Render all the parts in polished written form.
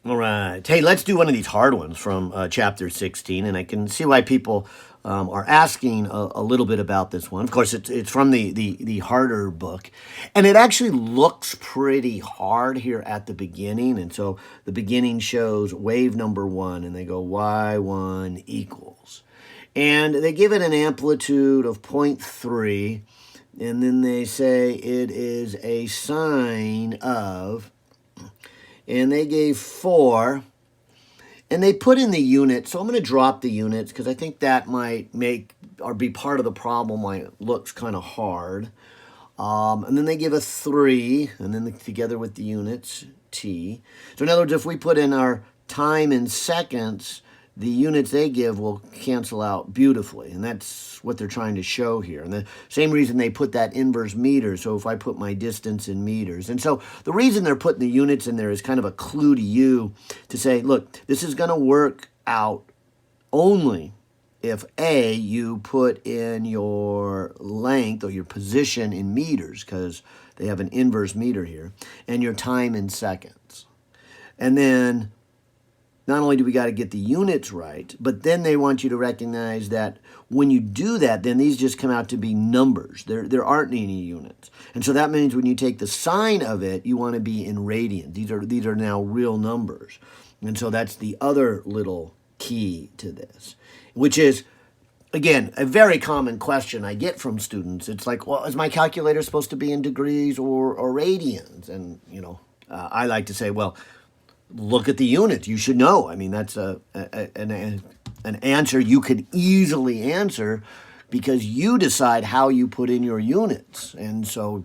All right. Hey, let's do one of these hard ones from chapter 16. And I can see why people are asking a little bit about this one. Of course, it's from the harder book. And it actually looks pretty hard here at the beginning. And so the beginning shows wave number 1, and they go y1 equals. And they give it an amplitude of 0.3. And then they say it is a sine of, and they gave 4, and they put in the units. So I'm going to drop the units because I think that might make or be part of the problem why it looks kind of hard. And then they give a 3, and then together with the units, t. So in other words, if we put in our time in seconds, the units they give will cancel out beautifully, and that's what they're trying to show here. And the same reason they put that inverse meters, so if I put my distance in meters. And so the reason they're putting the units in there is kind of a clue to you to say, look, this is going to work out only if A, you put in your length or your position in meters, because they have an inverse meter here, and your time in seconds. And then not only do we got to get the units right, but then they want you to recognize that when you do that, then these just come out to be numbers. There aren't any units. And so that means when you take the sine of it, you want to be in radians. These are now real numbers. And so that's the other little key to this, which is, again, a very common question I get from students. It's like, well, is my calculator supposed to be in degrees or radians? And, I like to say, well, look at the units. You should know. I mean, that's an answer you could easily answer because you decide how you put in your units. And so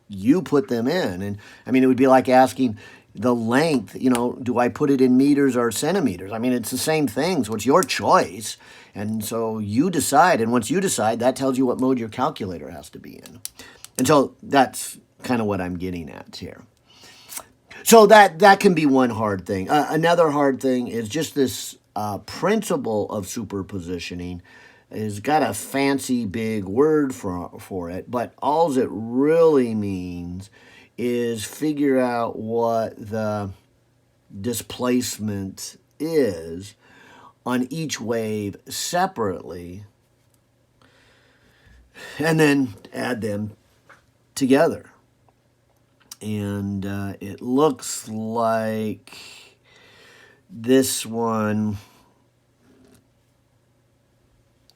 you put them in. And I mean, it would be like asking the length, do I put it in meters or centimeters? I mean, it's the same thing. So it's your choice. And so you decide. And once you decide, that tells you what mode your calculator has to be in. And so that's kind of what I'm getting at here. So that can be one hard thing. Another hard thing is just this principle of superpositioning. It's got a fancy big word for it, but all it really means is figure out what the displacement is on each wave separately and then add them together. And it looks like this one,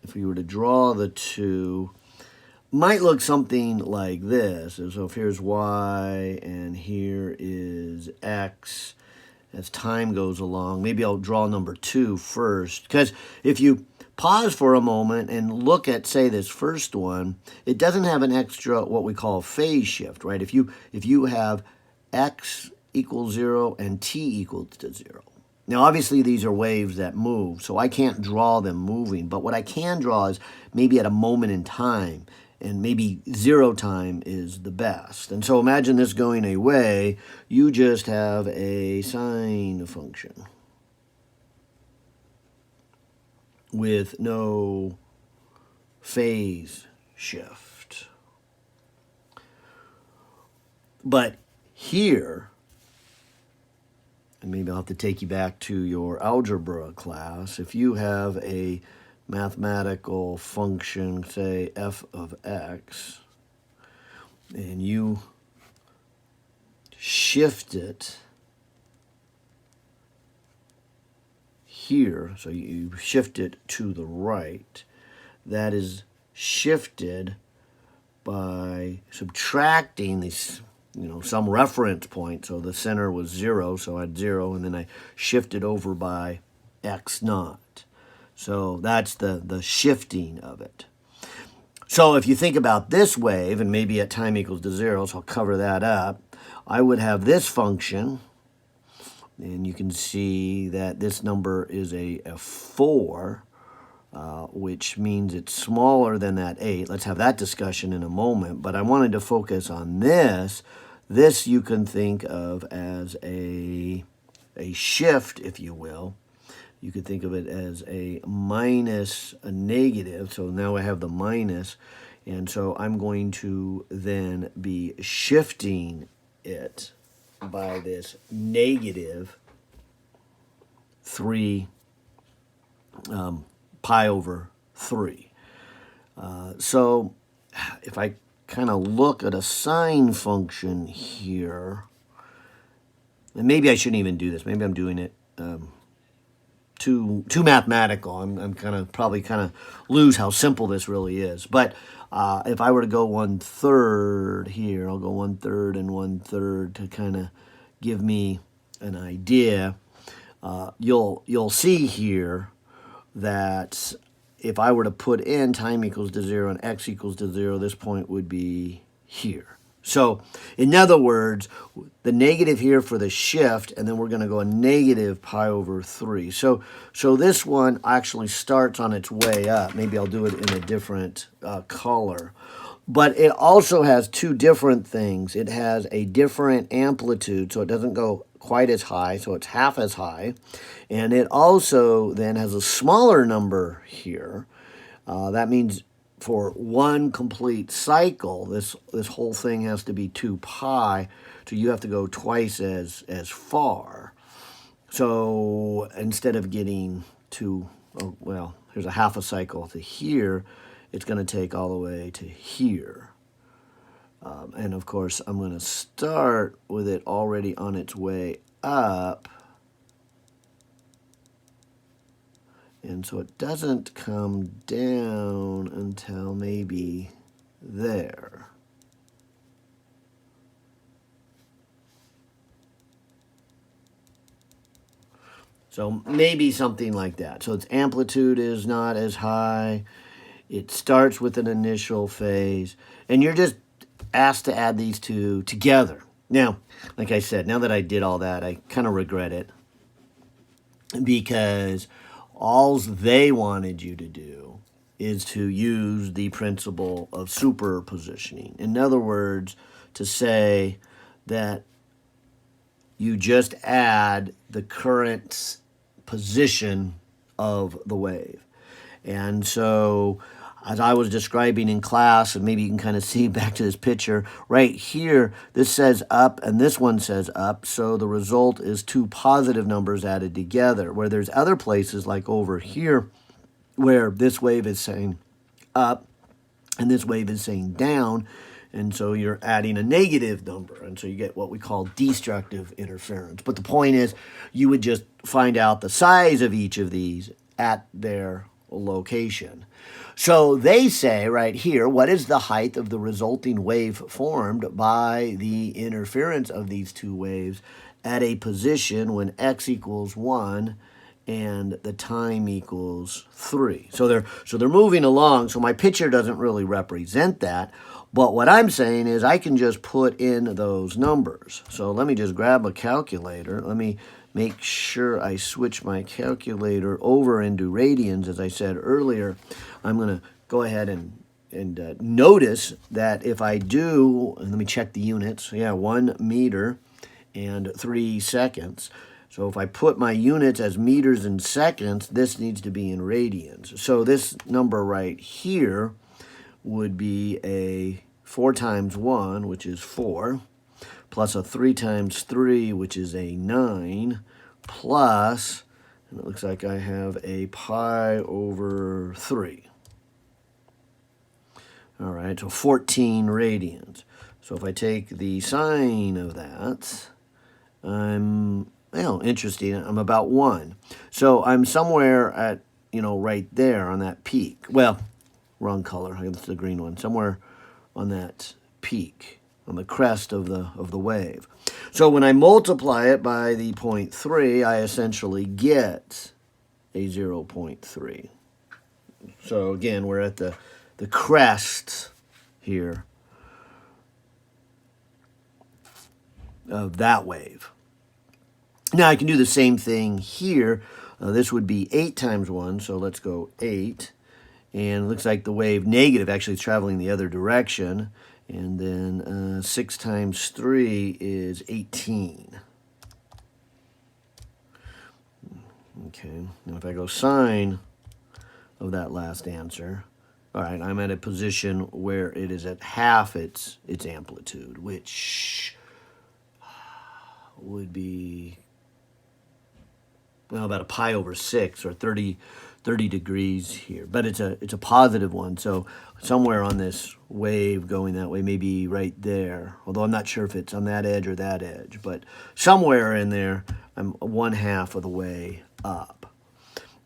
if we were to draw the two, might look something like this. So if here's y and here is x, as time goes along, maybe I'll draw number 2 first. Because if you pause for a moment and look at, say, this first one, it doesn't have an extra what we call phase shift, right? If you have x equals 0 and t equals to 0. Now, obviously, these are waves that move, so I can't draw them moving. But what I can draw is maybe at a moment in time, and maybe 0 time is the best. And so imagine this going away. You just have a sine function with no phase shift. But here, and maybe I'll have to take you back to your algebra class, if you have a mathematical function, say f of x, and you shift it here, so you shift it to the right, that is shifted by subtracting these, some reference point. So the center was 0, so I had 0, and then I shifted over by x naught. So that's the shifting of it. So if you think about this wave, and maybe at time equals to 0, so I'll cover that up, I would have this function, and you can see that this number is a 4, which means it's smaller than that 8. Let's have that discussion in a moment, but I wanted to focus on this. This you can think of as a shift, if you will. You could think of it as a minus a negative. So now I have the minus, and so I'm going to then be shifting it by this negative 3 pi over 3. So if I kind of look at a sine function here, and maybe I shouldn't even do this. Maybe I'm doing it too mathematical. I'm probably lose how simple this really is. But if I were to go 1/3 here, I'll go 1/3 and 1/3 to kind of give me an idea. You'll see here that if I were to put in time equals to 0 and x equals to 0, this point would be here. So, in other words, the negative here for the shift, and then we're going to go a negative pi over 3. So this one actually starts on its way up. Maybe I'll do it in a different color. But it also has two different things. It has a different amplitude, so it doesn't go quite as high, so it's half as high. And it also then has a smaller number here. That means for one complete cycle, this whole thing has to be 2 pi, so you have to go twice as far. So instead of getting here's a half a cycle to here, it's going to take all the way to here. And of course, I'm going to start with it already on its way up. And so it doesn't come down until maybe there. So maybe something like that. So its amplitude is not as high. It starts with an initial phase. And you're just asked to add these two together. Now, like I said, now that I did all that, I kind of regret it. Because all they wanted you to do is to use the principle of superpositioning. In other words, to say that you just add the current position of the wave. And so, as I was describing in class, and maybe you can kind of see back to this picture, right here, this says up and this one says up, so the result is two positive numbers added together, where there's other places like over here where this wave is saying up and this wave is saying down, and so you're adding a negative number, and so you get what we call destructive interference. But the point is, you would just find out the size of each of these at their location. So they say right here, what is the height of the resulting wave formed by the interference of these two waves at a position when x equals 1 and the time equals 3. So they're moving along, so my picture doesn't really represent that. But what I'm saying is I can just put in those numbers. So let me just grab a calculator. Let me make sure I switch my calculator over into radians. As I said earlier, I'm going to go ahead and notice that if I do, and let me check the units. Yeah, 1 meter and 3 seconds. So if I put my units as meters and seconds, this needs to be in radians. So this number right here would be a 4 times 1, which is 4, plus a 3 times 3, which is a 9, plus, and it looks like I have a pi over 3. All right, so 14 radians. So if I take the sine of that, I'm, interesting, I'm about 1. So I'm somewhere at, right there on that peak. Well, wrong color, I guess the green one. Somewhere on that peak, on the crest of the wave. So when I multiply it by the 0.3, I essentially get a 0.3. So again, we're at the crest here of that wave. Now I can do the same thing here. This would be 8 times 1, so let's go 8. And it looks like the wave negative actually is traveling the other direction. And then 6 times 3 is 18. Okay, now if I go sine of that last answer, all right, I'm at a position where it is at half its amplitude, which would be well, about a pi over 6 or 30 degrees here. But it's a positive one, so somewhere on this wave going that way, maybe right there. Although I'm not sure if it's on that edge or that edge, but somewhere in there, I'm 1/2 of the way up.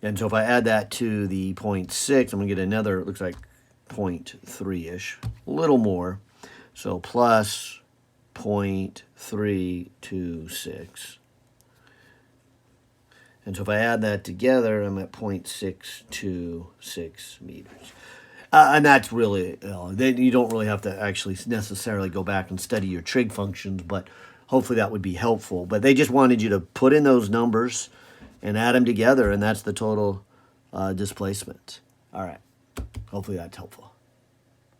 And so if I add that to the 0.6, I'm going to get another, it looks like 0.3-ish, a little more. So plus 0.326. And so if I add that together, I'm at 0.626 meters. And that's really, you don't really have to actually necessarily go back and study your trig functions, but hopefully that would be helpful. But they just wanted you to put in those numbers and add them together, and that's the total displacement. All right. Hopefully that's helpful.